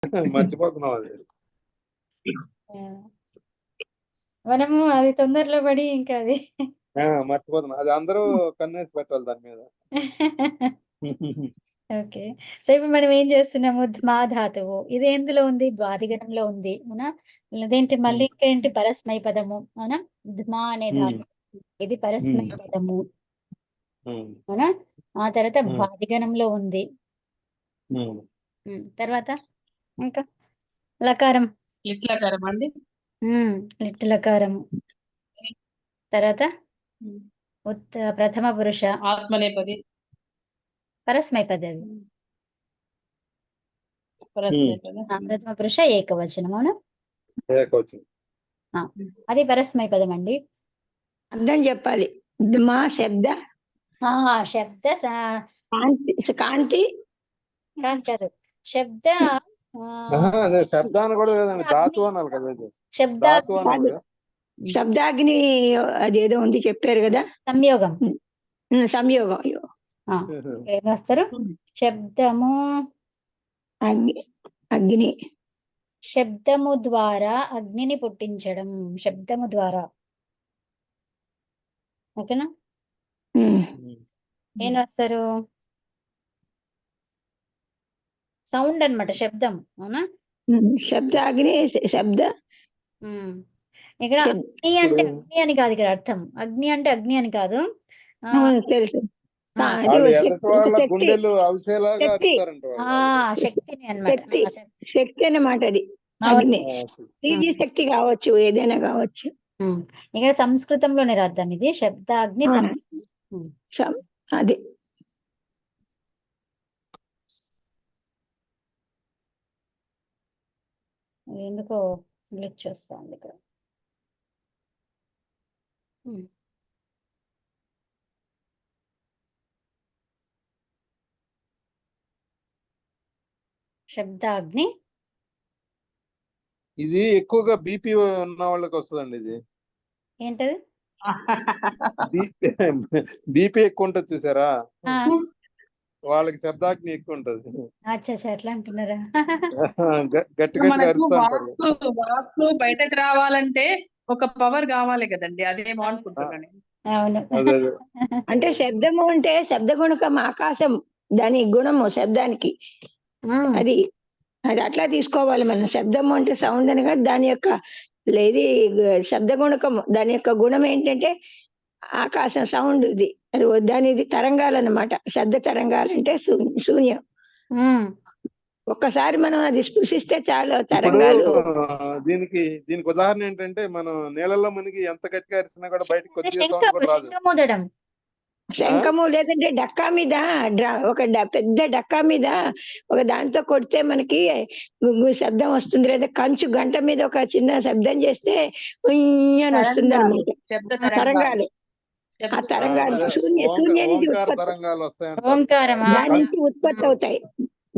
మర్చిపోతున్నాం అది. ఆ, మనము అది తొందరలో పడి ఇంకా అది మర్చిపోతున్నాం అది. అందరూ కన్నేసి పెట్టాలి దాని మీద. ఓకే. సో ఇప్పుడు మనం ఏం చేస్తున్నాము? ధ్మా ధాతువు. ఇది ఎందులో ఉంది? ద్వాదిగణంలో ఉంది. అవునా? అదేంటి మళ్ళీ ఉమ్, ఇంకేంటి పరస్మై పదము. అవునా? ధ్మా అనే ఉమ్, ధాతువు. ఇది ఉమ్, పరస్మై పదము. ఉమ్, అవునా? ఆ తర్వాత ఉమ్, ద్వాదిగణంలో ఉంది. ఉమ్. తర్వాత ఇంకా లకారం. లిట్లకారం అండి. లిట్ లకారము. తర్వాత ప్రథమ పురుష ఆత్మనేపది పరస్మైపది అది. పరస్మైపద ప్రథమ పురుష ఏకవచనం. అవునా? ఏకవచనం. అది పరస్మైపదం అండి. అర్థం చెప్పాలి. మా శబ్ద శబ్ద కాంతి కాంతి కాదు శబ్ద అదే శబ్దాన్ని కూడా లేదండి, ధాతు అనాలి కదా. ఇది శబ్ద ధాతు అనాలి కదా. శబ్దాగ్ని అదేదో ఉంది చెప్పారు కదా, సంయోగం. సంయోగం. ఏం రాస్తారు? శబ్దము అగ్ని శబ్దము ద్వారా అగ్నిని పుట్టించడం. శబ్దము ద్వారా. ఓకేనా? ఏం రాస్తారు? సౌండ్ అన్నమాట, శబ్దం. అవునా? శబ్దాగ్ని శబ్ద ఇక్కడ అగ్ని అంటే అగ్ని అని కాదు ఇక్కడ అర్థం. అగ్ని అంటే అగ్ని అని కాదు. తెలుసు. వాళ్ళు ఎదుటి వాళ్ళ గుండెలు అవిసేలాగా అరుస్తారంట. శక్తిని అన్నమాట. శక్తి అన్నమాట అది. అగ్ని ఇది శక్తి కావచ్చు, ఏదైనా కావచ్చు. ఇక్కడ సంస్కృతంలోనే రాద్దాం ఇది. శబ్దాగ్ని అది ఎందుకో గ్లిచ్ వస్తుంది ఇక్కడ. శబ్దాగ్ని ఇది ఎక్కువగా బీపీ ఉన్న వాళ్ళకి వస్తుందండి. ఇది ఏంటది? బీపీ ఎక్కువ ఉంటుంది చూసారా, వాళ్ళకి శబ్దాగ్ని ఎక్కువ ఉంటది. అట్లా అంటున్నారా? గట్టిగా అరుస్తుంటారు. వాక్కు బయటకు రావాలంటే ఒక పవర్ కావాలి కదండి, అదేమో అనుకుంటున్నాను. అవును. అంటే శబ్దము అంటే శబ్ద గుణకం ఆకాశం, దాని గుణము శబ్దానికి. అది అది అట్లా తీసుకోవాలి మనం. శబ్దము అంటే సౌండ్ అనగా దాని యొక్క ఇది శబ్ద గుణకము. దాని యొక్క గుణం ఏంటంటే ఆకాశం, సౌండ్. ఇది అది దానిది తరంగాలు అన్నమాట. శబ్ద తరంగాలంటే శూన్యం. ఒక్కసారి మనం అది స్పృశిస్తే చాలు తరంగాలు. దీనికి ఉదాహరణ ఏంటంటే, మనం నీళ్ళలో మునిగి ఎంత గట్టిగా అరిసినా కూడా బయటకు కొద్దిగా సౌండ్ కూడా రాదు. శంఖము లేదంటే డక్కా మీద ఒక పెద్ద డక్కా మీద ఒక దాంతో కొడితే మనకి శబ్దం వస్తుంది. లేదా కంచు గంట మీద ఒక చిన్న శబ్దం చేస్తే అని వస్తుంది అనమాట. తరంగాలు. ఆ తరంగాలు శూన్యానికి దాని నుంచి ఉత్పత్తి అవుతాయి.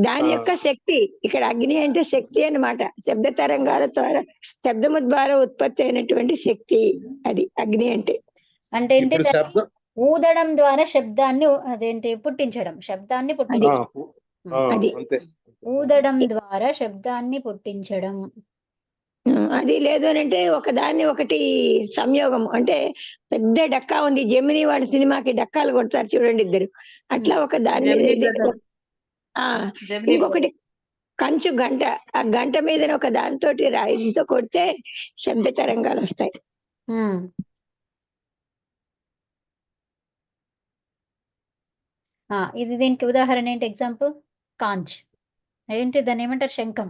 దాని యొక్క శక్తి. ఇక్కడ అగ్ని అంటే శక్తి అన్నమాట. శబ్ద తరంగాల ద్వారా, శబ్దము ద్వారా ఉత్పత్తి అయినటువంటి శక్తి అది అగ్ని అంటే. ఊదడం ద్వారా శబ్దాన్ని అదేంటి పుట్టించడం. శబ్దాన్ని పుట్టించడం. అది ఊదడం ద్వారా శబ్దాన్ని పుట్టించడం. అది లేదు అని అంటే ఒకదాన్ని ఒకటి సంయోగం. అంటే పెద్ద డక్కా ఉంది, జెమిని వాళ్ళ సినిమాకి డక్కాలు కొడతారు చూడండి ఇద్దరు. అట్లా ఒక దాన్ని ఇంకొకటి కంచు గంట. ఆ గంట మీద ఒక దాంతో రాయితో కొడితే శబ్ద తరంగాలు వస్తాయి. ఇది దీనికి ఉదాహరణ ఏంటి? Example conch. ఏంటి దాన్ని ఏమంటారు? శంఖం.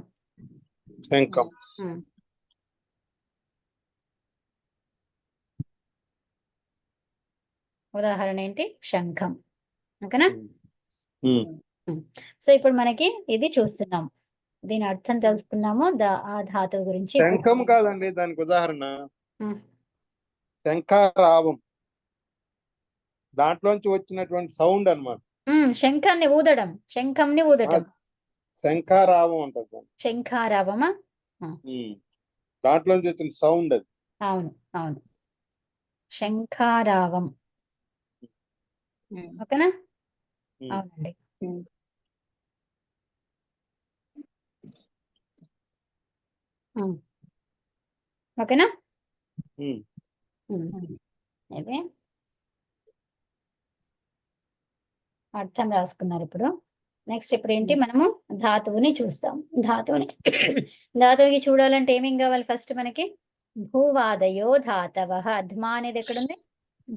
ఉదాహరణ ఏంటి? శంఖం. ఓకేనా? సో ఇప్పుడు మనకి ఇది చూస్తున్నాం, దీని అర్థం తెలుసుకున్నాము. ఆ ధాతువు గురించి. శంఖం కాదండి దానికి ఉదాహరణ, శంఖారావం. దాంట్లోంచి వచ్చినటువంటి సౌండ్ అన్నమాట. శంఖాన్ని ఊదడం. శంఖంని ఊదడం శంఖారావం అంటారు. శంఖారావమా? దాంట్లోంచి వచ్చిన సౌండ్ అది. అవును అవును, శంఖారావం. ఓకేనా? అవునండి. ఉమ్. ఓకేనా? ఉమ్. అయితే అర్థం రాసుకున్నారు ఇప్పుడు. నెక్స్ట్ ఇప్పుడు ఏంటి, మనము ధాతువుని చూస్తాం. ధాతువుకి చూడాలంటే ఏమేం కావాలి ఫస్ట్ మనకి? భూవాదయో ధాతవః. ధ్మా అనేది ఎక్కడుంది?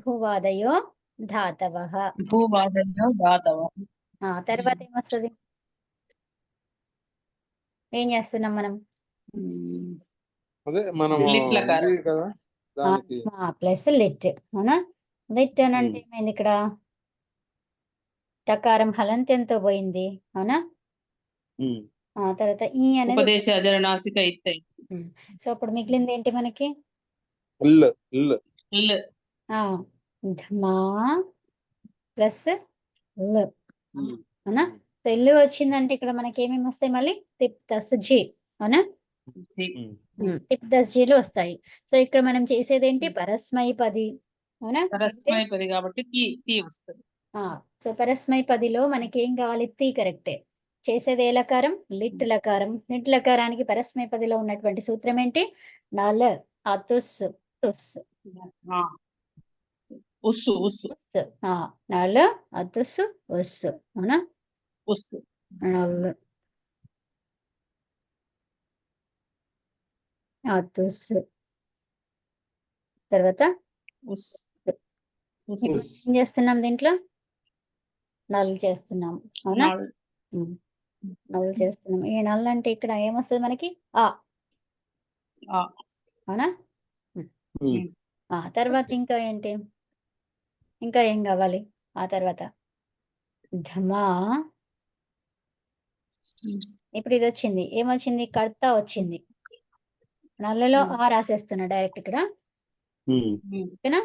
భూవాదయో ధాతవః. భూవాదయో ధాతవ. తర్వాత ఏమొస్తుంది? ఏం చేస్తున్నాం మనం? అదే మనం లిట్లకారం. ఉంది కదా దానికి. Plus lit. అవునా? లిట్ అని అంటే ఏమైంది ఇక్కడ? టకారం హలంత్యంతో పోయింది. అవునా? ఉమ్. తర్వాత ఈ అనేది ఉపదేశ అజర నాసిక ఇత్తై. సో అప్పుడు మిగిలింది ఏంటి మనకి? ఇల్లు ఇల్లు. ఇల్. ధ్మా ప్లస్ ల్. ఉమ్. అవునా? సో ఇల్లు వచ్చిందంటే ఇక్కడ మనకి ఏమేమి వస్తాయి మళ్ళీ? తిప్ దస్ జీ. అవునా? ఉమ్. తిప్ దస్ జీలు వస్తాయి. సో ఇక్కడ మనం చేసేది ఏంటి? పరస్మైపది. అవునా? పరస్మైపది కాబట్టి తీ వస్తుంది. సో పరస్మైపదిలో మనకి ఏం కావాలి? తీ కరెక్టే. చేసేది ఏ లకారం? లిట్ లకారం. లిట్ లకారానికి పరస్మైపదిలో ఉన్నటువంటి సూత్రం ఏంటి? నల్ అతుస్ తుస్. ఉస్సు ఉస్సు నల్ అతుస్ ఉస్. అవునా? ఉస్సు. నల్ అతుస్. తర్వాత ఉస్సు. ఇప్పుడు ఏం చేస్తున్నాం దీంట్లో? నల్ చేస్తున్నాం. అవునా? నల్ చేస్తున్నాం. ఈ నల్ అంటే ఇక్కడ ఏమొస్తుంది మనకి? అవునా? తర్వాత ఇంకా ఏంటి? ఇంకా ఏం కావాలి ఆ తర్వాత? ధమా. ఇప్పుడు ఇది వచ్చింది. ఏమొచ్చింది? కర్త వచ్చింది. నల్లలో ఆ రాసేస్తున్నా డైరెక్ట్ ఇక్కడ. ఓకేనా?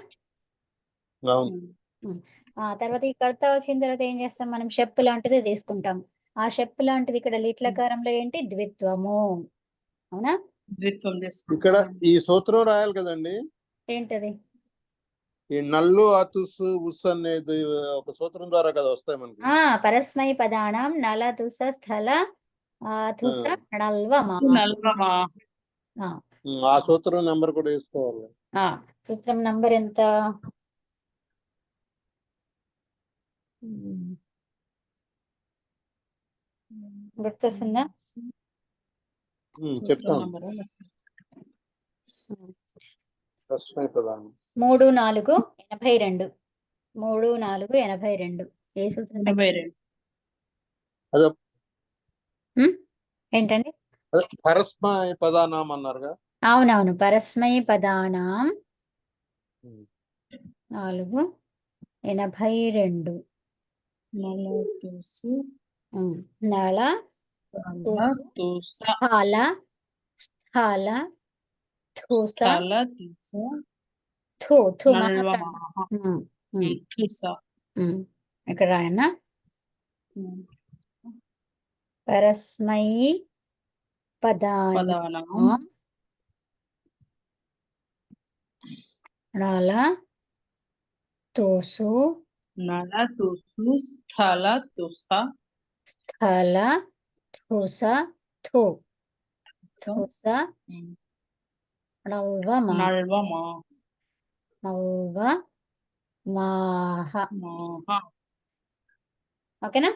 తర్వాత ఈ కర్త వచ్చిన తర్వాత ఏం చేస్తాం మనం? షెప్ లాంటిది తీసుకుంటాం. ఆ షెప్ లాంటిది ఇక్కడ లిట్లకారంలో ఏంటి? ద్విత్వము. అవునా? ద్విత్వం ఇక్కడ ఈ సూత్రం రాయాలి కదండి. ఏంటది? ఈ నల్లు అతుస్ ఉస్ అనేది ఒక సూత్రం ద్వారా కదా వస్తాయి మనకి. పరస్మై పదానాం నల తుస స్థల తుస నల్వమా. నల్వమా. ఆ సూత్రం నెంబర్ కూడా వేసుకోవాలి. సూత్రం నంబర్ ఎంత? గుర్తొస్తుందా? చెప్తాను. 3-4-82. 3-4-82. ఏ సూత్రం? 82. అదే ఏంటండి? పరస్మై పదానాం అన్నారుగా. అవునవును, పరస్మై పదానాం 4-82. నళ స్థల స్థల థూస థూ థూ ఇక్కడ రాయనా? పరస్మై పదానాం నళ తుసు స్థల తుస స్థల థూస థూ థూస నల్వమా నల్వమాహ. ఓకేనా?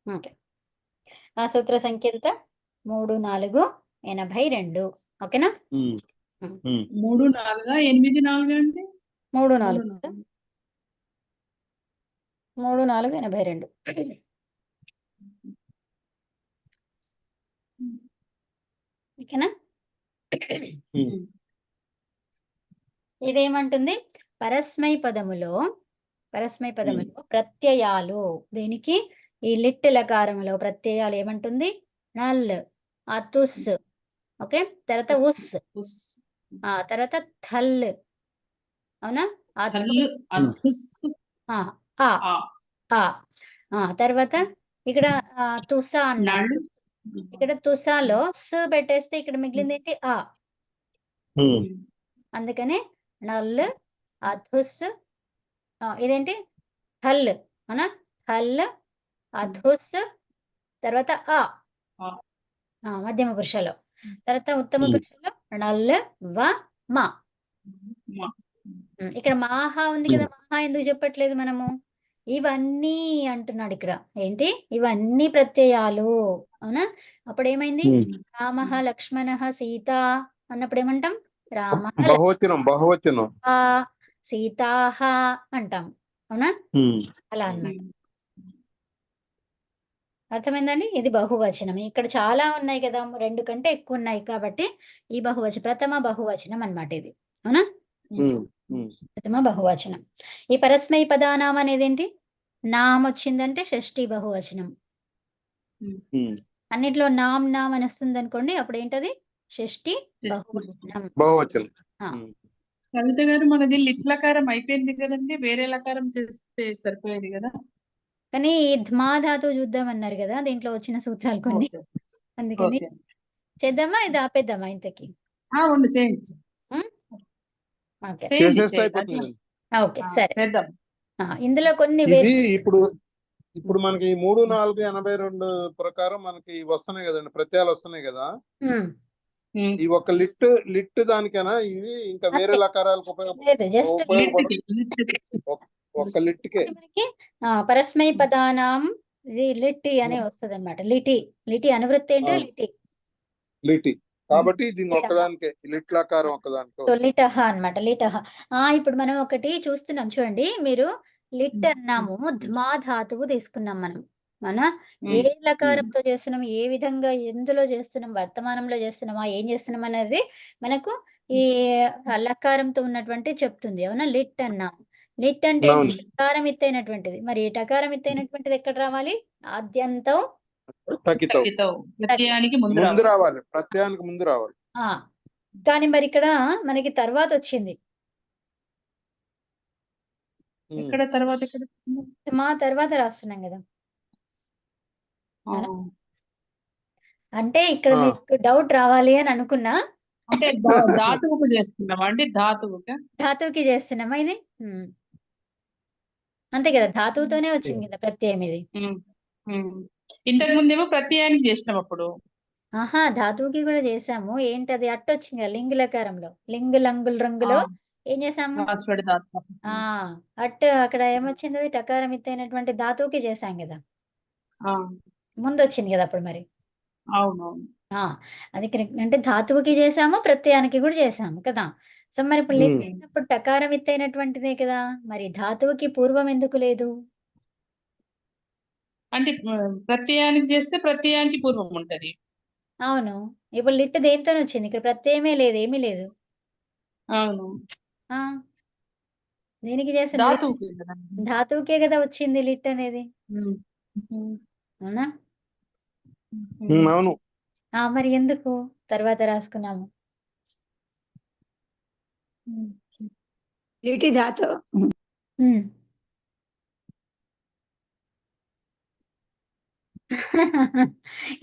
ఓకే. ఆ సూత్ర సంఖ్య ఎంత? 3-4-82. ఓకేనా? 3-4-8-4 అంటే 3-4-82. ఓకేనా? ఇదేమంటుంది? పరస్మై పదములో ప్రత్యయాలు. దీనికి ఈ లిట్ లకారంలో ప్రత్యయాలు ఏమంటుంది? నల్ అతుస్. ఓకే. తర్వాత ఉస్. తర్వాత థల్. అవునా? తర్వాత ఇక్కడ తుస అన్నాడు. ఇక్కడ తుసాలో స్ పెట్టేస్తే ఇక్కడ మిగిలింది ఏంటి? అందుకనే నల్ అతుస్ ఇదేంటి హల్ అవునా, హల్, అధుస్, తర్వాత ఆ. మధ్యమ పురుషలో, తర్వాత ఉత్తమ ఉమ్. పురుషలో నల్, వ, మా. మా. ఇక్కడ మాహా ఉంది కదా, మాహా ఎందుకు చెప్పట్లేదు మనము? ఇవన్నీ అంటున్నాడు ఇక్కడ. ఏంటి ఇవన్నీ ప్రత్యయాలు, అవునా? అప్పుడు ఏమైంది? ఉమ్. రామ లక్ష్మణ సీత అన్నప్పుడు ఏమంటాం? రామ బహువచనం సీతాహ అంటాం, అవునా? ఉమ్. అలా అన్నమాట. అర్థమైందండి? ఇది బహువచనం. ఇక్కడ చాలా ఉన్నాయి కదా, 2 కంటే ఎక్కువ ఉన్నాయి కాబట్టి ఈ ప్రథమ బహువచనం అన్నమాట ఇది, అవునా? ఉమ్. ఉమ్. ప్రథమ బహువచనం. ఈ పరస్మై పదానాం అనేది ఏంటి? నామ్ వచ్చిందంటే షష్ఠి బహువచనం. ఉమ్. అన్నిట్లో నామ్ నామ్ అని వస్తుంది అనుకోండి, అప్పుడు ఏంటది? షష్ఠి బహువచనం. బహువచనం. ఆ. ఉమ్. కవిత గారు, మనది లిట్లకారం అయిపోయింది కదండి, వేరే లకారం చేస్తే సరిపోయేది కదా. కానీ ధ్మా ధాతువు చూద్దామన్నారు కదా, దీంట్లో వచ్చిన సూత్రాలు కొన్ని, ఓకే. అందుకని ఓకే. చేద్దామా, ఇది ఆపేద్దామా ఇంతకి? ఉంది, చేయండి. ఓకే చేసేస్తే అయిపోతుంది. ఓకే సరే. చేద్దాం. ఇందులో కొన్ని ఇది ఇప్పుడు మనకి 3, 4, 82 ప్రకారం మనకి వస్తున్నాయి కదండి, ప్రత్యయాలు వస్తున్నాయి కదా. ఈ ఒక్క లిట్ దానికైనా ఇవి ఇంకా వేరే లకారాలకు లేదు, జస్ట్ ఒక్క లిట్కే మనకి పరస్మై పదానాం ఇది లిటి అనే వస్తుంది అనమాట. లిటి అనువృత్తి ఏంటి? లిటి. కాబట్టి దీన్ని ఒక్కదానికే లిట్ లకారం ఒక్కదానికే. సో లిటహ అన్నమాట, లిటహ. ఇప్పుడు మనం ఒకటి చూస్తున్నాం చూడండి, మీరు లిట్ అన్నాము, ధ్మా ధాతువు తీసుకున్నాం మనం, మన ఏ లకారంతో చేస్తున్నాం, ఏ విధంగా ఎందులో చేస్తున్నాం, వర్తమానంలో చేస్తున్నామా, ఏం చేస్తున్నాం అనేది మనకు ఈ లకారంతో ఉన్నటువంటి చెప్తుంది, అవునా? లిట్ అన్నాం. లిట్ అంటే టకారం ఎత్తైనటువంటిది. మరి ఈ టకారం ఎత్తైనటువంటిది ఎక్కడ రావాలి? ఆద్యంతం ప్రత్యయానికి ముందు రావాలి, ప్రత్యయానికి ముందు రావాలి. కానీ మరి ఇక్కడ మనకి తర్వాత వచ్చింది. ఇక్కడ తర్వాత మా తర్వాత రాస్తున్నాం కదా. అంటే ఇక్కడ మీకు డౌట్ రావాలి అని అనుకున్నా. అంటే ధాతువుకు చేస్తున్నామా అండి? ధాతువుకి చేస్తున్నామా ఇది? అంతే కదా, ధాతువుతోనే వచ్చింది కదా ప్రత్యయం ఇది. ఇంతకు ముందేమో ప్రత్యయానికి చేసినాం అప్పుడు. ధాతువుకి కూడా చేసాము. ఏంటది? అట్టొచ్చింది కదా లింగ్ లకారంలో, లింగ్ లంగుల్ రంగులో ఏం చేసాము? అక్కడ ఏమొచ్చింది? అది టకారం ఎత్తైనటువంటి ధాతువుకి చేసాం కదా, ముందు వచ్చింది కదా అప్పుడు. మరి అవునవును, అది కరెక్ట్. అంటే ధాతువుకి చేసాము, ప్రత్యయానికి కూడా చేసాము కదా. సో మరి ఇప్పుడు లేనప్పుడు టకారం ఎత్తైనటువంటిదే కదా, మరి ధాతువుకి పూర్వం ఎందుకు లేదు? అంటే ప్రత్యయానికి చేస్తే ప్రత్యయానికి పూర్వం ఉంటది. అవును, ఇప్పుడు లిట్ దేనితో వచ్చింది? ఇక్కడ ప్రత్యయమే లేదు, ఏమీ లేదు. అవును, దేనికి చేసాం? ధాతువుకే కదా వచ్చింది లిట్ అనేది, అవునా? అవును. మరి ఎందుకు తర్వాత రాసుకున్నాము? లిటి ధాతు.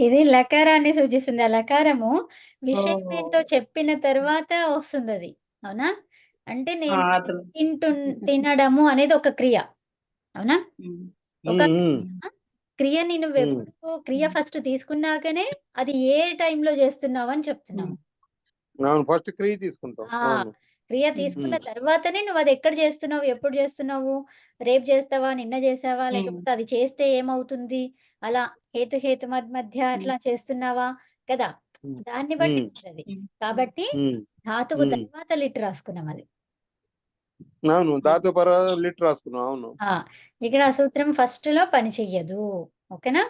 ఇది లకారాన్ని సూచిస్తుంది. ఆ లకారము విషయం ఏంటో చెప్పిన తర్వాత వస్తుంది అది, అవునా? అంటే నేను తినడము అనేది ఒక క్రియ, అవునా? ఒక క్రియని నువ్వు ఎప్పుడు క్రియ ఫస్ట్ తీసుకున్నాకనే అది ఏ టైంలో చేస్తున్నావు అని చెప్తున్నావు. ఫస్ట్ క్రియ తీసుకుంటాం. క్రియ తీసుకున్న తర్వాతనే నువ్వు అది ఎక్కడ చేస్తున్నావు, ఎప్పుడు చేస్తున్నావు, రేపు చేస్తావా, నిన్న చేసావా, లేకపోతే అది చేస్తే ఏమవుతుంది, అలా హేతు మధ్య అట్లా చేస్తున్నావా కదా, దాన్ని బట్టి ఉంటుంది. కాబట్టి ధాతువు తర్వాత లిట్ రాసుకున్నాం అది. అవును, ధాతు పర్వాత లిట్ రాసుకున్నాం. అవును, ఇక్కడ ఆ సూత్రం ఫస్ట్ లో పని చెయ్యదు. ఓకేనా?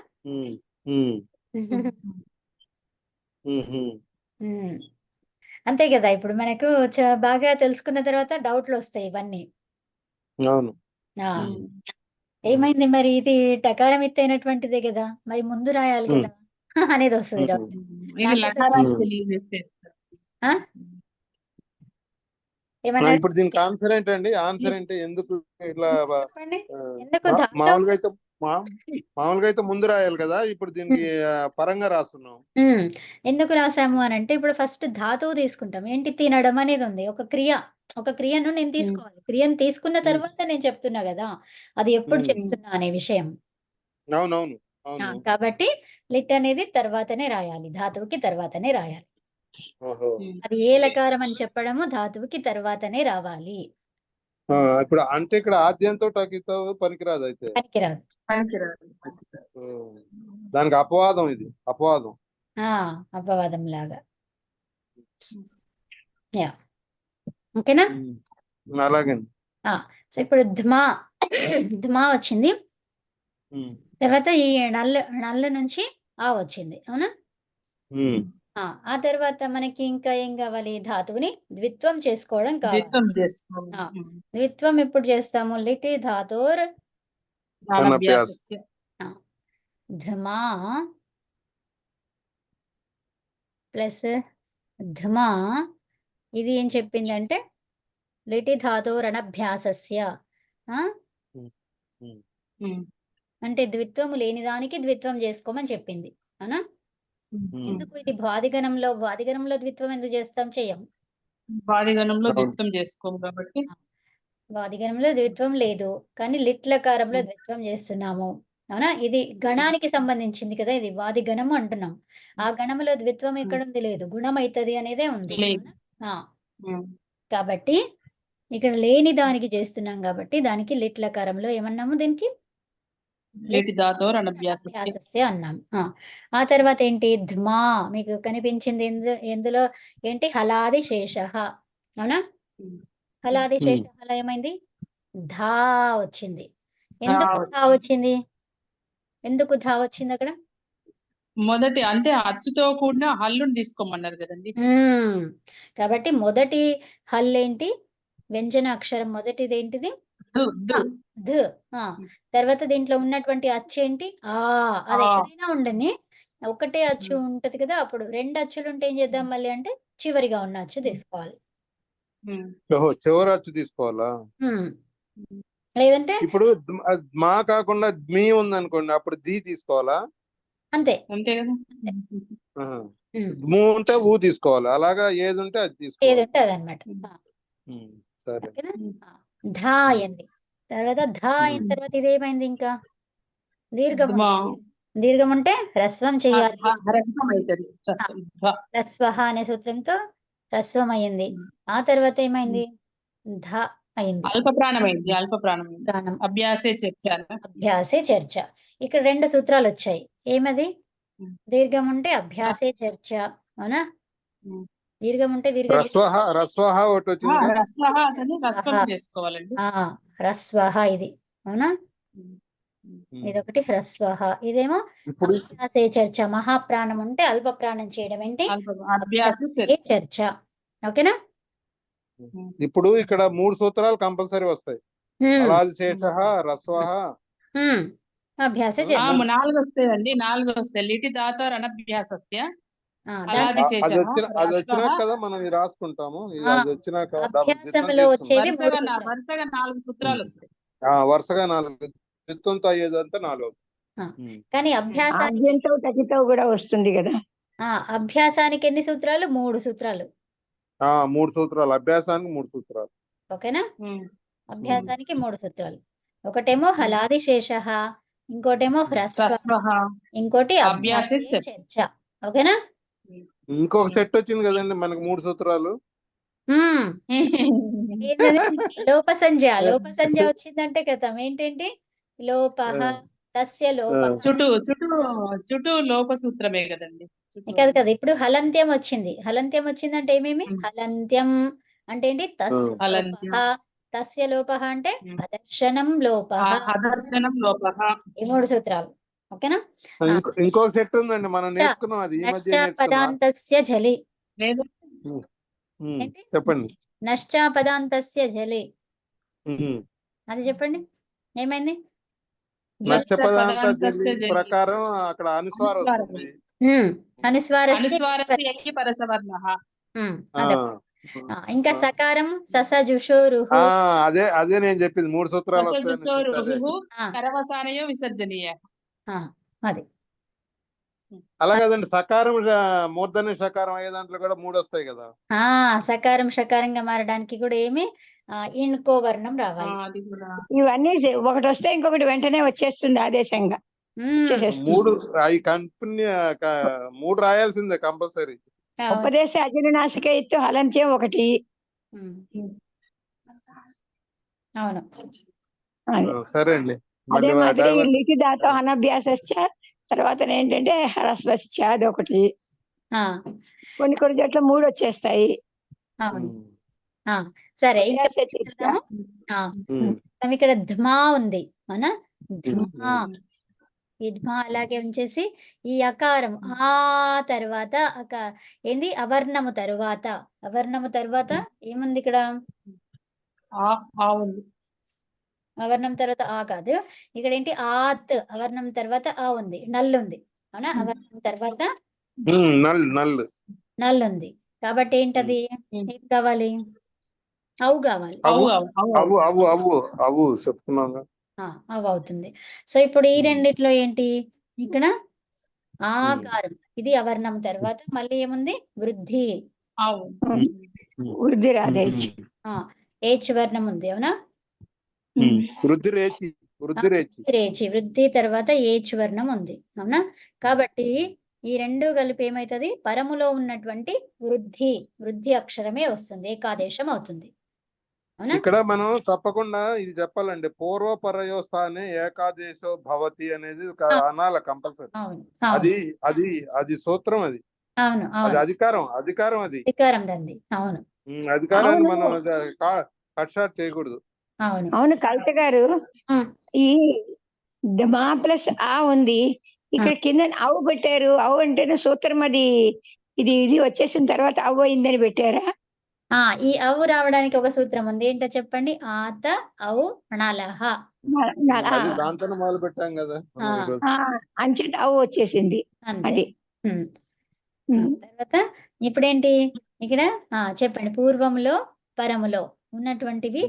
అంతే కదా. ఇప్పుడు మనకు బాగా తెలుసుకున్న తర్వాత డౌట్లు వస్తాయి ఇవన్నీ. అవును, ఏమైంది మరి, ఇది టకారం ఎత్తైనటువంటిదే కదా, మరి ముందు రాయాలి కదా అనేది వస్తుంది డౌట్. ఏమన్నా ఇప్పుడు దీనికి ఆన్సర్ ఏంటండి? ఆన్సర్ ఏంటి? ఎందుకు ఇట్లా చెప్పండి? ఎందుకు మామూలుగా అయితే ముందు రాయాలి కదా, ఇప్పుడు దీనికి పరంగా రాస్తున్నాం. ఎందుకు రాసాము అని అంటే, ఇప్పుడు ఫస్ట్ ధాతువు తీసుకుంటాం. ఏంటి? తినడం అనేది ఉంది, ఒక క్రియ, ఒక క్రియను నేను తీసుకోవాలి. క్రియను తీసుకున్న తర్వాత నేను చెప్తున్నా గదా! అది ఎప్పుడు చేస్తున్నా అనే విషయం. అవునవును. అవును. కాబట్టి లిట్ అనేది తర్వాతనే రాయాలి. ధాతువుకి తర్వాతనే రాయాలి. ఓహో! అది ఏ లకారం అని చెప్పడము ధాతువుకి తర్వాతనే రావాలి. ఇప్పుడు అంటే ఇక్కడ ఆద్యంతో టకితో పనికిరాదు అయితే. పనికిరాదు. దానికి అపవాదం ఇది. అపవాదం. అపవాదం లాగా. యాహ్! ఓకేనా? అలాగండి. సో ఇప్పుడు ధ్మా వచ్చింది. తర్వాత ఈ నల్ల నుంచి వచ్చింది. అవునా? ఆ తర్వాత మనకి ఇంకా ఏం కావాలి? ధాతువుని ద్విత్వం చేసుకోవడం కావాలి. ద్విత్వం ఎప్పుడు చేస్తాము? లిటి ధాతోర్ ధ్మా ప్లస్ ధ్మా ఇది ఏం చెప్పిందంటే లిటి ధాతోరనభ్యాసస్య. అంటే ద్విత్వము లేని దానికి ద్విత్వం చేసుకోమని చెప్పింది. అవునా? ఎందుకు ఇది వాదిగణంలో ద్విత్వం ఎందుకు చేస్తాం? చెయ్యం. వాదిగణంలో ద్విత్వం చేసుకోము కాబట్టి. వాదిగణంలో ద్విత్వం లేదు, కానీ లిట్లకారంలో ద్విత్వం చేస్తున్నాము. అవునా? ఇది గణానికి సంబంధించింది కదా, ఇది వాదిగణము అంటున్నాం. ఆ గణములో ద్విత్వం ఎక్కడుంది? లేదు. గుణం అవుతుంది అనేదే ఉంది. కాబట్టి ఇక్కడ లేని దానికి చేస్తున్నాం కాబట్టి దానికి లిట్లకారంలో ఏమన్నాము? దీనికి అనభ్యాసస్య అన్నాం. ఆ తర్వాత ఏంటి? ధ్మా మీకు కనిపించింది ఎందులో ఏంటి? హలాది శేషః. అవునా? హలాది శేషఃలో ఏమైంది? ధా వచ్చింది. ఎందుకు ధా వచ్చింది? ఎందుకు ధా వచ్చింది అక్కడ? మొదటి అంటే అచ్చుతో కూడిన హల్లుని తీసుకోమన్నారు కదండి. కాబట్టి మొదటి హల్లేంటి? వ్యంజన అక్షరం మొదటిది ఏంటిది? ధ. తర్వాత దీంట్లో ఉన్నటువంటి అచ్చు ఏంటి? అది ఎక్కడైనా ఉండని ఒకటే అచ్చు ఉంటది కదా, అప్పుడు 2 అచ్చులు ఉంటే ఏం చేద్దాం మళ్ళీ అంటే చివరిగా ఉన్న అచ్చు తీసుకోవాలి. చివరి అచ్చు తీసుకోవాలా? లేదంటే ఇప్పుడు మా కాకుండా మీ ఉందనుకోండి, అప్పుడు ది తీసుకోవాలా? అంతే కదా. ము ఉంటే ఊ తీసుకోవాలి. అలాగా ఏది ఉంటే అది తీసుకోవాలి. ఏది ఉంటే అదనమాట. ధా అయింది. తర్వాత ధా అయిన తర్వాత ఇదేమైంది? ఇంకా దీర్ఘం. దీర్ఘం ఉంటే హ్రస్వం చేయాలి. హ్రస్వః అనే సూత్రంతో హ్రస్వం అయింది. ఆ తర్వాత ఏమైంది? ధ అయింది. ప్రాణం. అభ్యాసే చర్చ. ఇక్కడ 2 సూత్రాలు వచ్చాయి. ఏమది? దీర్ఘం ఉంటే అభ్యాసే చర్చ. అవునా? దీర్ఘం ఉంటే హ్రస్వః ఇది. అవునా? ఇదొకటి హ్రస్వః. ఇదేమో అభ్యాసే చర్చ. మహాప్రాణం ఉంటే అల్ప ప్రాణం చేయడం ఏంటి? అభ్యాసే చర్చ. ఓకేనా? ఇప్పుడు ఇక్కడ 3 సూత్రాలు కంపల్సరీ వస్తాయి. అలాది శేషః, హ్రస్వః, అభ్యాసే 4 వస్తాయండి. 4 వస్తాయి. లిటి ధాతోర్ అనభ్యాసస్య. అది వచ్చినాక కదా మనం ఇది రాసుకుంటాము. అది వచ్చినాక అభ్యాసంలో వచ్చేవి వరుసగా 4 సూత్రాలు వస్తాయి. వరుసగా 4 ద్విత్వంతో అయ్యేదంతా 4. కానీ అభ్యాసానికి కూడా వస్తుంది కదా. అభ్యాసానికి ఎన్ని సూత్రాలు? 3 సూత్రాలు. 3 సూత్రాలు. అభ్యాసానికి 3 సూత్రాలు. ఓకేనా? అభ్యాసానికి 3 సూత్రాలు. ఒకటేమో హలాది శేషః, ఇంకోటేమో హ్రస్వః, ఇంకోటి అభ్యాసే చర్చ. ఓకేనా? ఇంకొక సెట్ వచ్చింది కదండి మనకు 3 సూత్రాలు. లోప సంజ్ఞ వచ్చిందంటే కదా ఏంటంటే లోపః, తస్య లోపః. చుట్టూ లోప సూత్రమే కదండి. కదా. ఇప్పుడు హలంత్యం వచ్చింది. హలంత్యం వచ్చిందంటే ఏమేమి? హలంత్యం అంటే ఏంటి? తస్య లోపః అంటే అదర్శనం లోపః. ఈ 3 సూత్రాలు. ఓకేనా? ఇంకొక సెట్ ఉందండి మనం నేర్చుకున్నాం. అది ఈ మధ్య పదాంతస్య జలి. చెప్పండి. నశ్చ పదాంతస్య జలి. అది చెప్పండి. ఏమైంది? నచ్చ పదాంత జలి ప్రకారం అక్కడ అనుస్వారం వస్తుంది. ఇంకా సకారం ససజుషోరుః. అదే నేను చెప్పింది 3 సూత్రాలు వస్తాయి. విసర్జనీయ. అది అలా కదండి, సకారం మూర్ధన్య షకారం అయ్యే దాంట్లో కూడా 3 వస్తాయి కదా. సకారం షకారంగా మారడానికి కూడా ఏమి ఇంకో వర్ణం రావాలి. అది కూడా ఇవన్నీ ఒకటి వస్తే ఇంకొకటి వెంటనే వచ్చేస్తుంది ఆదేశంగా వచ్చేసేస్తుంది. 3 అవి కంపెనీ 3 రాయాల్సిందే కంపల్సరీ. అవును. ఉపదేశ అజనునాసిక ఇత్తు హలంత్యం ఒకటి. అవును. అది. సరే అండి. అదే మళ్ళీ మాదిరి డైవర్ట్ లిటి దాతం అనభ్యాసశ్చ, తర్వాత ఏంటంటే హ్రస్వశ్చ అదొకటి. కొన్ని చోట్ల 3 వచ్చేస్తాయి. అవును. సరే ఇంకా వెళ్దాము. మనం ఇక్కడ ధ్మా ఉంది మన ధ్మా. ఈ ధ్మా అలాగే ఉంచేసి ఈ అకారం ఆ తర్వాత ఏంది అవర్ణము తరువాత, అవర్ణము తరువాత ఏముంది ఇక్కడ? అవర్ణం తర్వాత ఆ కాదు, ఇక్కడ ఏంటి ఆత్, అవర్ణం తర్వాత ఆ ఉంది, నల్ ఉంది. అవునా? అవర్ణం తర్వాత నల్ ఉంది. కాబట్టి ఏంటది? ఏం కావాలి? అవు కావాలి. అవు చెప్తున్నాను. అవు అవుతుంది. సో ఇప్పుడు ఈ రెండిట్లో ఏంటి? ఇక్కడ ఆకారం, ఇది అవర్ణం తర్వాత మళ్ళీ ఏముంది? వృద్ధి. వృద్ధి రాదేజ్. ఏచ్ వర్ణం ఉంది. అవునా? వృద్ధి రేచి. వృద్ధి తర్వాత ఏచ్ వర్ణం ఉంది. అవునా? కాబట్టి ఈ రెండు కలిపి ఏమైతుంది? పరములో ఉన్నటువంటి వృద్ధి అక్షరమే వస్తుంది, ఏకాదేశం అవుతుంది. అవునా? ఇక్కడ మనం తప్పకుండా ఇది చెప్పాలండి, పూర్వపరయో స్థానే ఏకాదేశో భవతి అనేది అనాల కంపల్సరీ. అది సూత్రం, అది అధికారం అది అవును. అధికారాన్ని మనం కట్ షాట్ చేయకూడదు. అవును కవిత గారు, ఈ మా ప్లస్ ఆ ఉంది, ఇక్కడ కింద అవు పెట్టారు. అవు అంటేనే సూత్రం, అది ఇది వచ్చేసిన తర్వాత అవ్వు అయిందని పెట్టారా? ఈ అవు రావడానికి ఒక సూత్రం ఉంది. ఏంటో చెప్పండి? ఆత ఔ నలహ. దాంతో మొదలు పెట్టాం కదా అంచేత అవు వచ్చేసింది. అది తర్వాత ఇప్పుడేంటి ఇక్కడ చెప్పండి? పూర్వములో పరములో ఉన్నటువంటివి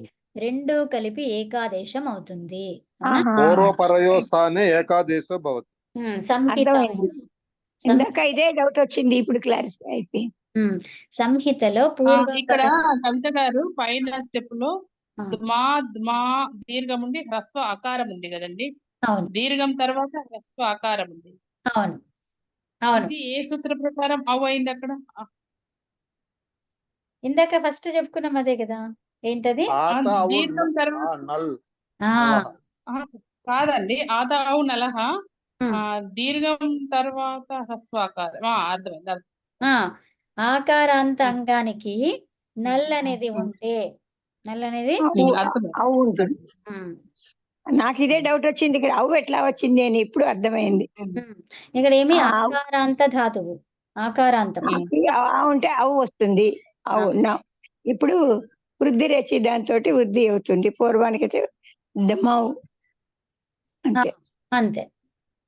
రెండు కలిపి ఏకాదేశం అవుతుంది. పూర్వపరయో స్థానే ఏకాదేశో భవతి. సంహిత, ఇందాక ఇదే డౌట్ వచ్చింది, ఇప్పుడు క్లారిఫై అయిపోయింది. సంహితలో ఇక్కడ కవిత గారు పైన స్టెప్ లో ద్మా దీర్ఘం ఉండి హ్రస్వ ఆకారం ఉంది కదండి. దీర్ఘం తర్వాత హ్రస్వ ఆకారం ఉంది. అవును. ఏ సూత్ర ప్రకారం అవు అయింది అక్కడ? ఇందాక ఫస్ట్ చెప్పుకున్నాం అదే కదా. ఏంటది? దీర్ఘం తర్వాత కాదండి, ఆత అవు నలహ, దీర్ఘం తర్వాత హ్రస్వాకారం. అర్థమైంది. ఆకారాంత అంగానికి నల్ అనేది ఉంటే, నల్ అనేది అవు ఉంటుంది. నాకు ఇదే డౌట్ వచ్చింది, ఇక్కడ అవు ఎట్లా వచ్చింది అని ఇప్పుడు అర్థమైంది. ఇక్కడ ఏమి ఆకారాంత ధాతువు, ఆకారాంతం ఉంటే అవు వస్తుంది. అవు ఇప్పుడు వృద్ధి రేచి దాంతో వృద్ధి అవుతుంది. పూర్వానికి దమౌ అంతే.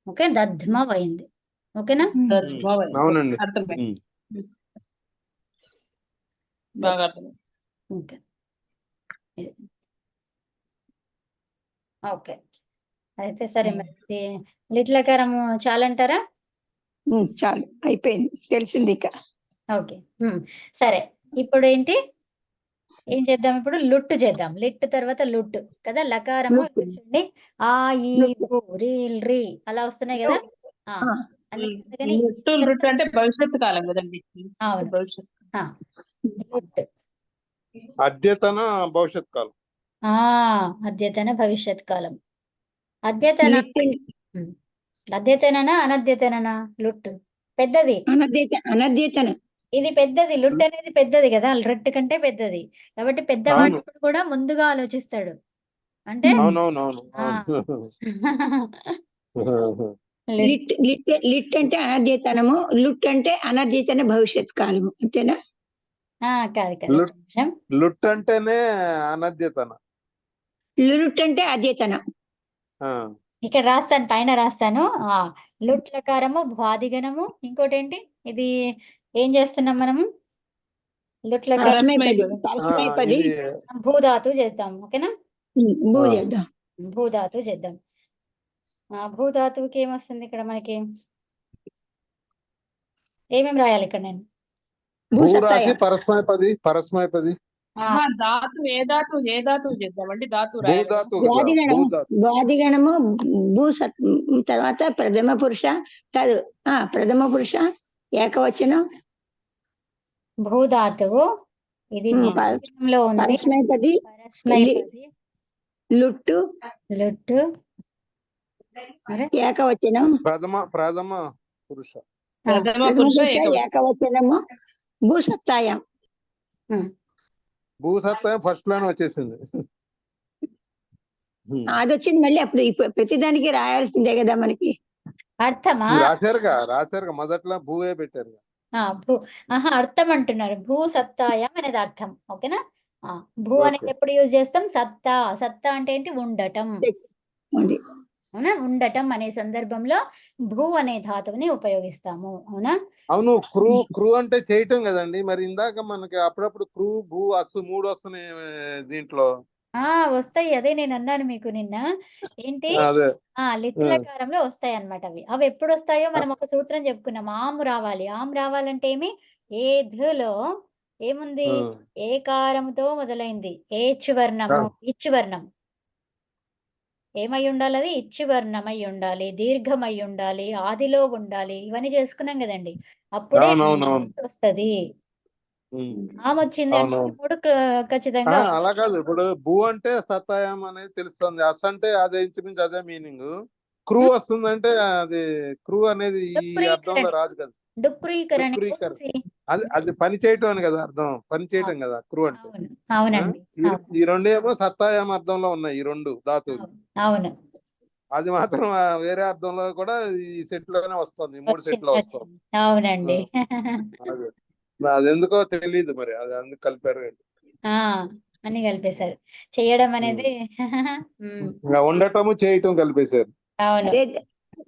ఓకే, దద్మవ్ అయింది. ఓకేనా? అవునండి. బాగా ఓకే. అయితే సరే, మరి లిట్లకారము చాలంటారా? చాలు, అయిపోయింది, తెలిసింది ఇక. ఓకే, సరే. ఇప్పుడు ఏంటి, ఏం చేద్దాం? ఇప్పుడు లుట్టు చేద్దాం. లిట్ తర్వాత లుట్టు కదా. లకారము చూడండి, ఆ ఈ రీల్ రీ అలా వస్తున్నాయి కదా. లుట్ అంటే భవిష్యత్తు కాలం కదండి. అవును, లుట్ అద్యతన భవిష్యత్ కాలం. అద్యతన భవిష్యత్ కాలం. అద్యతననా అనద్యతననా? లుట్ పెద్దది, అనద్యతన. ఇది పెద్దది. లుట్ అనేది పెద్దది కదా, లుట్ కంటే పెద్దది. కాబట్టి పెద్దవాడు కూడా ముందుగా ఆలోచిస్తాడు. అంటే లిట్ అంటే అనద్యతనము, లుట్ అంటే అనద్యతన భవిష్యత్ కాలము, అంతేనా? కాదు కదా, లుట్ అంటేనే అనద్యతన, లుట్ అంటే అద్యతన. ఇక్కడ రాస్తాను, పైన రాస్తాను. లుట్ లకారము భ్వాదిగణము. ఇంకోటి ఏంటి, ఇది ఏం చేస్తున్నాం మనము? లుట్ లకారం భూధాతు చేద్దాం. ఓకేనా? భూధాతు చేద్దాం. భూధాతువుకి ఏమొస్తుంది ఇక్కడ మనకి? ఏమేమి రాయాలి ఇక్కడ నేను? భూ రాసి భూసత్తాయం. పరస్మైపది ధాతు ఏ ధాతువు చేద్దామండి? ధాతు రాయాలి. భూధాతు కదా, ద్వాదిగణము భూధాతు. ద్వాదిగణము భూసత్ తర్వాత ప్రథమ పురుష ప్రథమ పురుష ఏకవచనం భూధాతువు ఇది బహువచనంలో ఉంది. పరస్మైపది పరస్మైపది లుట్టు లుట్టు అరే ఏకవచనం ప్రథమ పురుష ప్రథమ పురుష ఏకవచనం. ఏకవచనము భూసత్తాయం. భూసత్తాయం ఫస్ట్ లోనే వచ్చేసింది. అది వచ్చింది మళ్ళీ అప్పుడు ప్రతిదానికి రాయాల్సిందే కదా మనకి. అర్థమా? రాశారుగా మొదట్లో భూవే పెట్టారు. భూ అర్థం అంటున్నారు. భూ సత్తాయం అనేది అర్థం. ఓకేనా? భూ అనేది ఓకే. ఎప్పుడు యూజ్ చేస్తాం? సత్తా అంటే ఏంటి? ఉండటం. అది అవునా? ఉండటం అనే సందర్భంలో భూ అనే ధాతువుని ఉపయోగిస్తాము. అవునా? అవును. క్రూ అంటే చేయటం కదండి. మరి ఇందాక మనకి అప్పుడప్పుడు క్రూ భూ అస్సు 3 వస్తున్నాయి దీంట్లో. వస్తాయి. అదే నేను అన్నాను మీకు నిన్న. ఏంటి? అదే లిట్లకారంలో వస్తాయి అన్నమాట అవి. అవి ఎప్పుడు వస్తాయో మనం ఒక సూత్రం చెప్పుకున్నాం. ఆము రావాలి. ఆము రావాలంటే ఏమి? ఏధులో ఏముంది? ఏకారముతో మొదలైంది. ఏచ్ వర్ణము. ఇచ్ వర్ణం ఏమై ఉండాలి? అది ఇచ్చి వర్ణమై ఉండాలి, దీర్ఘమై ఉండాలి, ఆదిలో ఉండాలి. ఇవన్నీ చేసుకున్నాం కదండి. అప్పుడే వస్తది. ఆమొచ్చింది అంటే అవునవును. 3 ఖచ్చితంగా అలా కాదు. ఇప్పుడు భూ అంటే సత్తాయం అనేది తెలుస్తుంది. అస్ అంటే అదే ఇంచుమించు అదే మీనింగ్. క్రూ వస్తుందంటే అది క్రూ అనేది ఈ అర్థంలో రాదు కదా. డుక్రీకరణ అది పని చేయటం అని కదా అర్థం. పని చేయటం కదా క్రూ అంటే. అవునండి. ఈ రెండేమో సత్తాయం అర్థంలో ఉన్నాయి. ఈ 2 ధాతువులు. అవును. అది మాత్రం వేరే అర్థంలో కూడా ఈ సెట్ లోనే వస్తుంది. 3 సెట్లో వస్తుంది. అవునండి. అది ఎందుకో తెలీదు మరి. అది అందుకు కలిపారు. అన్ని కలిపేశారు. చేయడం అనేది ఉండటము చేయటం కలిపేశారు. అవును.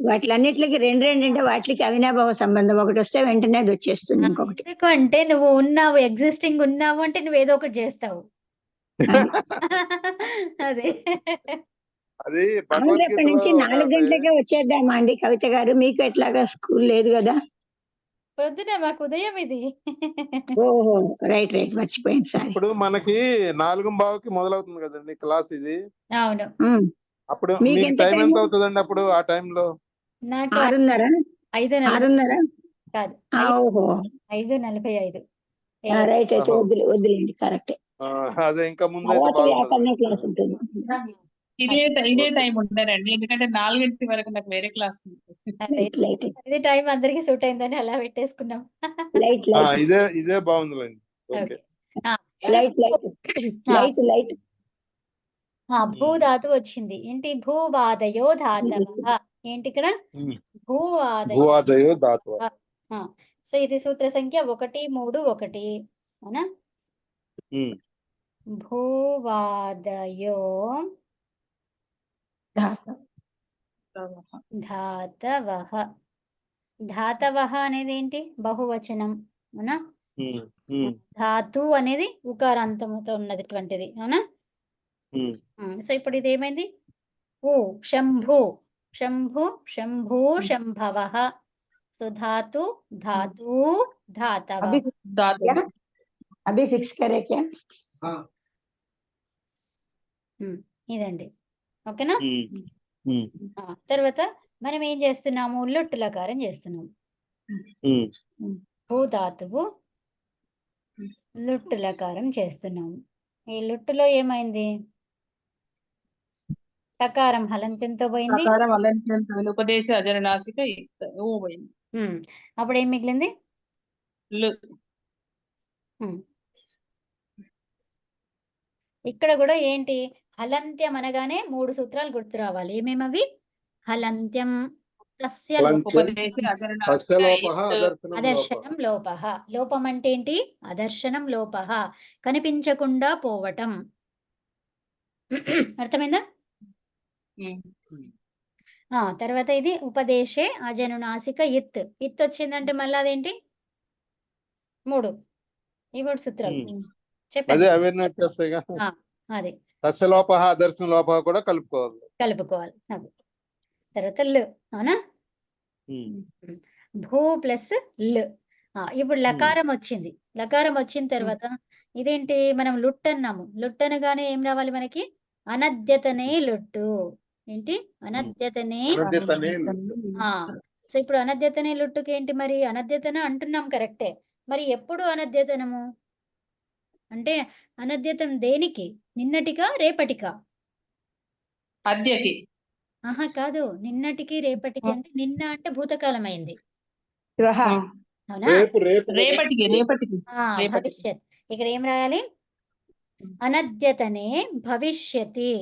వాటిలన్నిటికి రెండు అంటే వాటికి అవినాభావ సంబంధం. ఒకటి వస్తే వెంటనే అది వచ్చేస్తుంది. ఇంకొకటి ఎందుకు అంటే నువ్వు ఉన్నావు, ఎగ్జిస్టింగ్ ఉన్నావు అంటే నువ్వు ఏదో ఒకటి చేస్తావు. అదే అది రేపటి నుంచి 4 గంటలకే వచ్చేద్దామా అండి కవిత గారు? మీకు ఎట్లాగా స్కూల్ లేదు కదా? పొద్దున మాకు ఉదయం ఇది. ఓహో రైట్ మర్చిపోయింది సార్. ఇప్పుడు మనకి 4:15కి మొదలవుతుంది కదండి క్లాస్ ఇది. అవును. అప్పుడు మీకు టైం ఎంత అవుతుందండి అప్పుడు ఆ టైంలో? నాకు 6:30 6:30 కాదు. ఓహో 5:45. రైట్ అయితే వదిలేండి. కరెక్టే. అదే ఇంకా ముందు క్లాస్ ఉంటుంది. ఇదే టైం ఉంటారండి. ఎందుకంటే 4 వరకు నాకు వేరే క్లాస్ ఇది టైం అందరికి సూట్ అయిందని అలా పెట్టేసుకున్నాం. ఇదే బాగుందిలేండి. ఓకే. భూధాతు వచ్చింది. ఏంటి? భూవాదయో ధాతవ. ఏంటి ఇక్కడ? భూవాదయో ధాతవ. సో ఇది సూత్ర సంఖ్య 1, 3, 1. అవునా? భూవాదయో ధాతవః. ధాతవః అనేది ఏంటి? బహువచనం. అవునా? ధాతు అనేది ఉకారాంతంతో ఉన్నటువంటిది. అవునా? సో ఇప్పుడు ఇది ఏమైంది? శంభు శంభు శంభూ శంభవః. సో ధాతు ధాతు ధాతవ. అభి ఫిక్స్ కరే క్యా? ఇదండి. ఓకేనా? తర్వాత మనం ఏం చేస్తున్నాము? లుట్టులకారం చేస్తున్నాము. భూధాతువు లుట్టులకారం చేస్తున్నాము. ఈ లుట్టులో ఏమైంది? టకారం హలంత్యంతో పోయింది. ఉపదేశ అజరనాసిక పోయింది. అప్పుడు ఏం మిగిలింది? ఇక్కడ కూడా ఏంటి? హలంత్యం అనగానే 3 సూత్రాలు గుర్తు రావాలి. ఏమేమవి? హలంత్యం, అదర్శనం లోపః. లోపం అంటే ఏంటి? అదర్శనం లోపః, కనిపించకుండా పోవటం. అర్థమైందా? తర్వాత ఇది ఉపదేశే అజనునాసిక ఇత్. ఇత్ వచ్చిందంటే మళ్ళీ అదేంటి? 3 ఈ 3 సూత్రాలు చెప్పండి. అదే సస్యలోపః అదర్శన లోపః కూడా కలుపుకోవాలి. అది తర్వాత ల్. అవునా? భూ ప్లస్ ల్. ఇప్పుడు లకారం వచ్చింది. లకారం వచ్చిన తర్వాత ఇదేంటి మనం లుట్ అన్నాము. లుట్ అనగానే ఏం రావాలి మనకి? అనద్యతనే లొట్టు. ఏంటి? అనద్యతనే. అనద్యతనే సో ఇప్పుడు అనద్యతనే లొట్టుకి ఏంటి మరి? అనద్యతన అంటున్నాం కరెక్టే. మరి ఎప్పుడు అనద్యతనము? అంటే అనద్యతం దేనికి? నిన్నటికా రేపటికా? అద్యకి. ఆహా కాదు, నిన్నటికి రేపటికి అంటే నిన్న అంటే భూతకాలం అయింది. అవునా? రేపటికి. భవిష్యత్. ఇక్కడ ఏం రాయాలి? అనద్యతనే భవిష్యతి.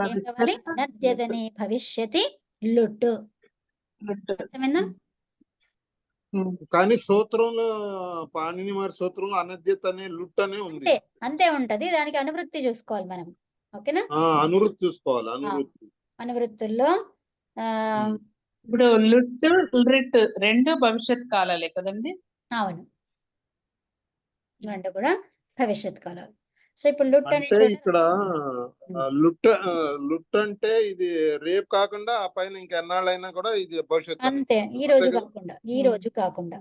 ఏం రావాలి? అనద్యతనే భవిష్యతి లుట్. అర్థమైందా? కానీ సూత్రంలో పాణిని వారి సూత్రంలో అనద్యత అనే లుట్ అనే ఉంది. అంతే ఉంటది. దానికి అనువృత్తి చూసుకోవాలి మనం. ఓకేనా? అనువృత్తి చూసుకోవాలి. అనువృత్తుల్లో ఇప్పుడు లుట్ లిట్ రెండు భవిష్యత్ కాలాలే కదండి? అవును, రెండు కూడా భవిష్యత్ కాలాలు. సో ఇప్పుడు లుట్ అంటే ఇక్కడ లుట్ అంటే ఇది రేపు కాకుండా ఆ పైన ఇంకెన్నాళ్ళైనా కూడా ఇది భవిష్యత్తు. అంతే, ఈ రోజు కాకుండా. ఈ రోజు కాకుండా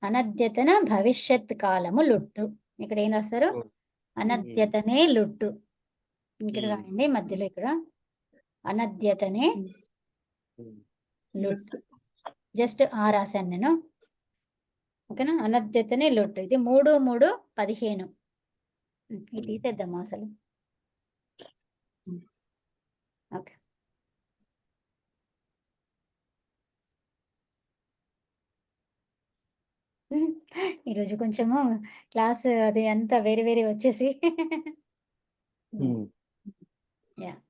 అనద్యతన భవిష్యత్ కాలము లుట్టు. ఇక్కడ ఏం రాస్తారు? అనద్యతనే లుట్టు. ఇక్కడ రాయండి మధ్యలో. ఇక్కడ అనద్యతనే లుట్టు. జస్ట్ రాశాను నేను. ఓకేనా? అనద్యతనే లొట్టు. ఇది 3, 3, 15. ఇది తీసేద్దామా అసలు? ఓకే. ఈరోజు కొంచెము క్లాస్ అది అంతా వేరే వేరే వచ్చేసి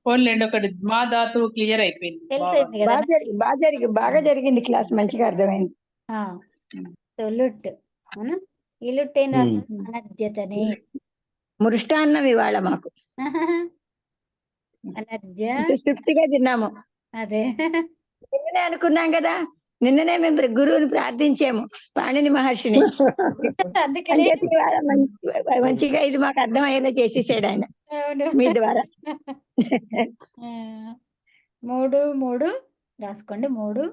పోన్లేండి, ఒకటి మా ధాతువు క్లియర్ అయిపోయింది. తెలిసింది కదా? బాగా జరిగింది క్లాస్, మంచిగా అర్థమైంది. సో లుట్. అవునా? ఈ లుట్ ఏం రాస్తారు? అనద్యతనే. మృష్టాన్నం ఇవాళ మాకు తృప్తిగా తిన్నాము. అదే నిన్ననే అనుకున్నాం కదా, నిన్ననే మేము గురువుని ప్రార్థించాము, పాణిని మహర్షిని. అందుకనే మంచిగా ఇది మాకు అర్థమయ్యేలా చేసేసాడు ఆయన మీ ద్వారా. 3, 3 రాసుకోండి. 3,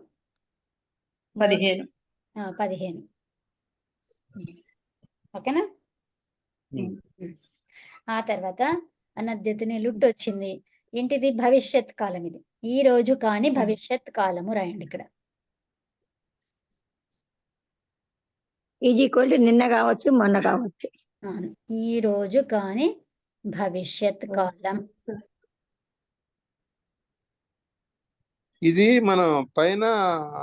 15. 15. ఓకేనా? ఆ తర్వాత అనద్యతనే లుట్ వచ్చింది. ఏంటిది? భవిష్యత్ కాలం. ఇది ఈ రోజు కాని భవిష్యత్ కాలము రాయండి ఇక్కడ. ఈజ్ ఈక్వల్ టు నిన్న కావచ్చు, మొన్న కావచ్చు. ఈ రోజు కాని భవిష్యత్ కాలం. ఇది మనం పైన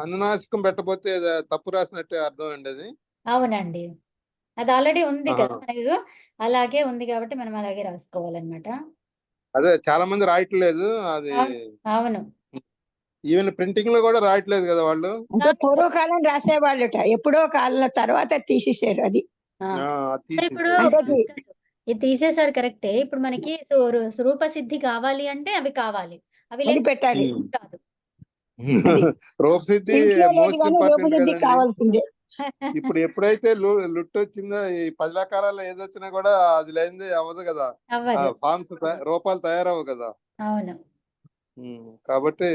అనునాసికం పెట్టబోతే తప్పు రాసినట్టే అర్థం అండి అది. అవునండి, అది ఆల్రెడీ ఉంది కదా మనకు, అలాగే ఉంది కాబట్టి మనం అలాగే రాసుకోవాలన్నమాట. అదే చాలా మంది రాయట్లేదు అది. అవును, ఈవెన్ ప్రింటింగ్ లో కూడా రాయట్లేదు కదా వాళ్ళు. అంటే పూర్వకాలం రాసేవాళ్ళుట, ఎప్పుడో కాలం తర్వాత తీసేసారు అది. ఇప్పుడు ఇది తీసేసారు కరెక్టే. ఇప్పుడు మనకి స్వరూప సిద్ధి కావాలి అంటే అవి కావాలి, అవి పెట్టాలి. కాదు. రూపసిద్ధి మోస్ట్ ఇంపార్టెంట్ కదండి. ఇప్పుడు ఎప్పుడైతే లుట్ వచ్చిందో ఈ 10 లకారాలు ఏదొచ్చినా కూడా అది లేనిది అవ్వదు కదా. ఫార్మ్స్ రూపాలు తయారవు కదా. అవును. కాబట్టి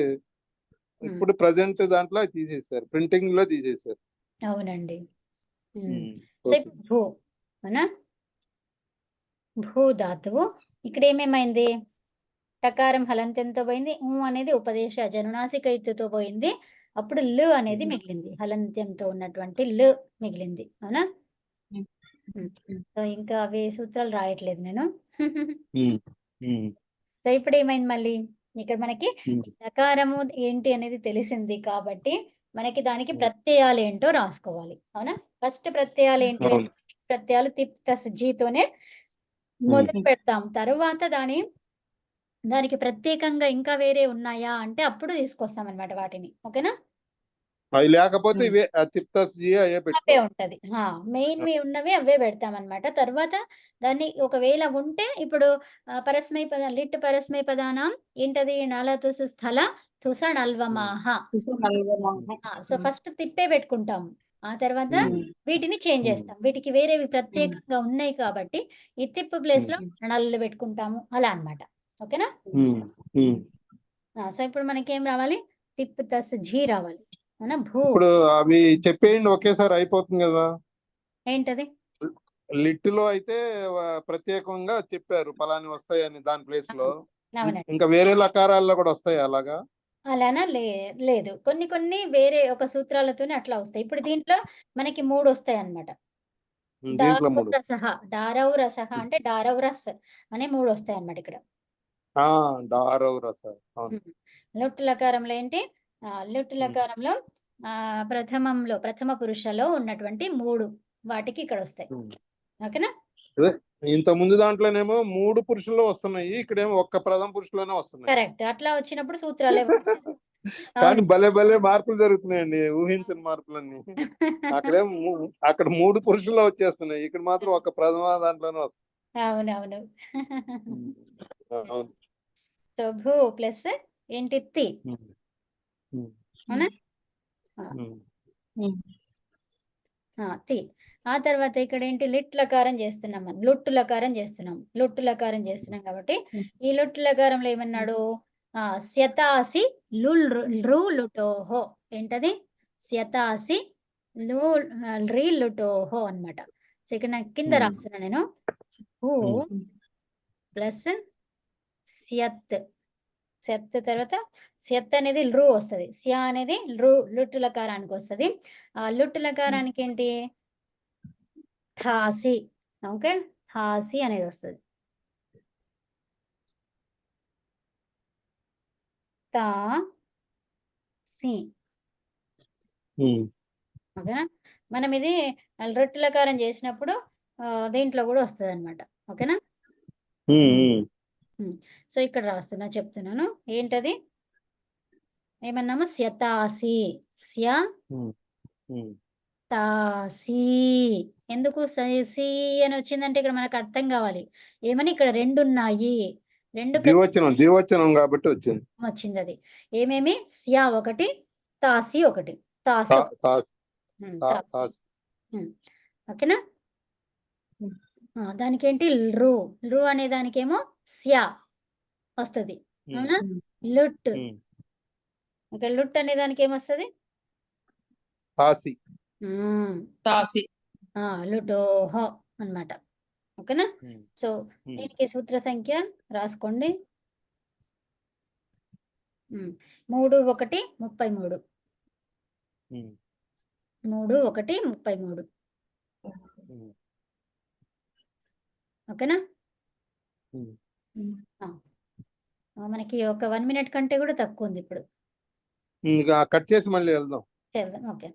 ఇప్పుడు ప్రజెంట్ దాంట్లో తీసేసారు, ప్రింటింగ్ లో తీసేసారు. అవునండి. సో ఇప్పుడు భూ అవునా? భూ ధాతువు ఇక్కడ ఏమేమైంది? టకారం హలంతంతో పోయింది. అనేది ఉపదేశ జనునాసిక ఇత్తుతో పోయింది. అప్పుడు లు అనేది మిగిలింది. హలంత్యంతో ఉన్నటువంటి లు మిగిలింది. అవునా? సో ఇంకా అవి సూత్రాలు రాయట్లేదు నేను. సో ఇప్పుడు ఏమైంది మళ్ళీ? ఇక్కడ మనకి టకారము ఏంటి అనేది తెలిసింది కాబట్టి మనకి దానికి ప్రత్యయాలు ఏంటో రాసుకోవాలి. అవునా? ఫస్ట్ ప్రత్యయాలు ఏంటి? ప్రత్యయాలు తిప్ ప్లస్ జీతోనే మొదలు పెడతాం. తర్వాత దానికి ప్రత్యేకంగా ఇంకా వేరే ఉన్నాయా అంటే అప్పుడు తీసుకొస్తాం అన్నమాట వాటిని. ఓకేనా? లేకపోతే అవే ఉంటది. మెయిన్ ఉన్నవి అవే పెడతాం అన్నమాట. తర్వాత దాన్ని ఒకవేళ ఉంటే ఇప్పుడు పరస్మై పద లిట్ పరస్మై పదానం ఏంటది? నల తుసు స్థల తుస నల్వమాహ. సో ఫస్ట్ తిప్పే పెట్టుకుంటాం, ఆ తర్వాత వీటిని చేంజ్ చేస్తాం. వీటికి వేరేవి ప్రత్యేకంగా ఉన్నాయి కాబట్టి ఈ తిప్పు ప్లేస్ లో నల్లు పెట్టుకుంటాము, అలా అన్నమాట. ఓకేనా? సో ఇప్పుడు మనకి ఏం రావాలి? తిప్పు తస్ ఝీ రావాలి. అవునా? భూ ఇప్పుడు అవి చెప్పేయండి ఒకేసారి అయిపోతుంది కదా. ఏంటది? లిట్ లో అయితే ప్రత్యేకంగా చెప్పారు పలాని వస్తాయని దాని ప్లేస్ లో. అవునండి. ఇంకా వేరే లకారాల్లో కూడా వస్తాయి అలాగా? అలానా? లేదు. కొన్ని కొన్ని వేరే ఒక సూత్రాలతోనే అట్లా వస్తాయి. ఇప్పుడు దీంట్లో మనకి 3 వస్తాయన్నమాట. దీంట్లో డారౌ 3. రసః, డారౌ రసః అంటే డారౌ రస్ అనే 3 వస్తాయన్నమాట ఇక్కడ. డారౌ రస. అవును. లుట్ లకారంలో ఏంటి? లుట్ లకారంలో ప్రథమ పురుషలో ఉన్నటువంటి 3 వాటికి ఇక్కడ వస్తాయి. ఓకేనా? అదే ఇంత ముందు దాంట్లోనేమో 3 పురుషుల్లో వస్తున్నాయి, ఇక్కడేమో ఒక్క ప్రథమ పురుషులోనే వస్తున్నాయి. కరెక్ట్. అట్లా వచ్చినప్పుడు సూత్రాలే వస్తాయి. కానీ అవును. భలే భలే మార్పులు జరుగుతున్నాయండి, ఊహించని మార్పులన్నీ. అక్కడ 3 పురుషుల్లో వచ్చేస్తున్నాయి, ఇక్కడ మాత్రం ఒక ప్రథమ దాంట్లోనే వస్తుంది. అవునవును. అవును. సో భూ ప్లస్ ఏంటి? తి. అవునా? తి. ఆ తర్వాత ఇక్కడ ఏంటి? లిట్ లకారం చేస్తున్నాం మనం. లుట్టు లకారం చేస్తున్నాం. లుట్టు లకారం చేస్తున్నాం కాబట్టి ఈ లుట్టు లకారంలో ఏమన్నాడు? స్యతాసి లు లుటోహో. ఏంటది? స్యతాసి రీ లుటోహో అన్నమాట. సో ఇక్కడ నాకు కింద రాస్తున్నా నేను. భూ ప్లస్ స్యత్. సెత్ తర్వాత సెత్ అనేది రు వస్తుంది. స్యా అనేది లుట్టు లకారానికి వస్తుంది. ఆ లుట్టు లకారానికి ఏంటి? థాసి. ఓకే, థాసి అనేది వస్తుంది. తా సి. ఓకేనా? మనం ఇది రొట్టె లకారం చేసినప్పుడు దీంట్లో కూడా వస్తుంది అనమాట. ఓకేనా? సో ఇక్కడ రాస్తున్నా, చెప్తున్నాను. ఏంటది? ఏమన్నాము? స్యతాసి. స్య తాసి. ఎందుకు సి అని వచ్చిందంటే ఇక్కడ మనకు అర్థం కావాలి. ఏమని? ఇక్కడ 2 ఉన్నాయి. 2 ద్వివచనం కాబట్టి వచ్చింది. వచ్చింది అది. ఏమేమి? స్యా ఒకటి, తాసి ఒకటి. తాసి ఒకటి. ఓకేనా? దానికేంటి? రు అనే దానికేమో స్యా వస్తుంది. అవునా? లుట్. ఇక్కడ లుట్ అనే దానికి ఏమొస్తుంది? తాసి. తాసి. లుటోహో అన్నమాట. ఓకేనా? సో దీనికి సూత్ర సంఖ్య రాసుకోండి. 3 1 33. 3 1 33. ఓకేనా? మనకి ఒక 1 మినిట్ కంటే కూడా తక్కువ ఉంది ఇప్పుడు. కట్ చేసి మళ్ళీ వెళ్దాం. చేద్దాం. ఓకే.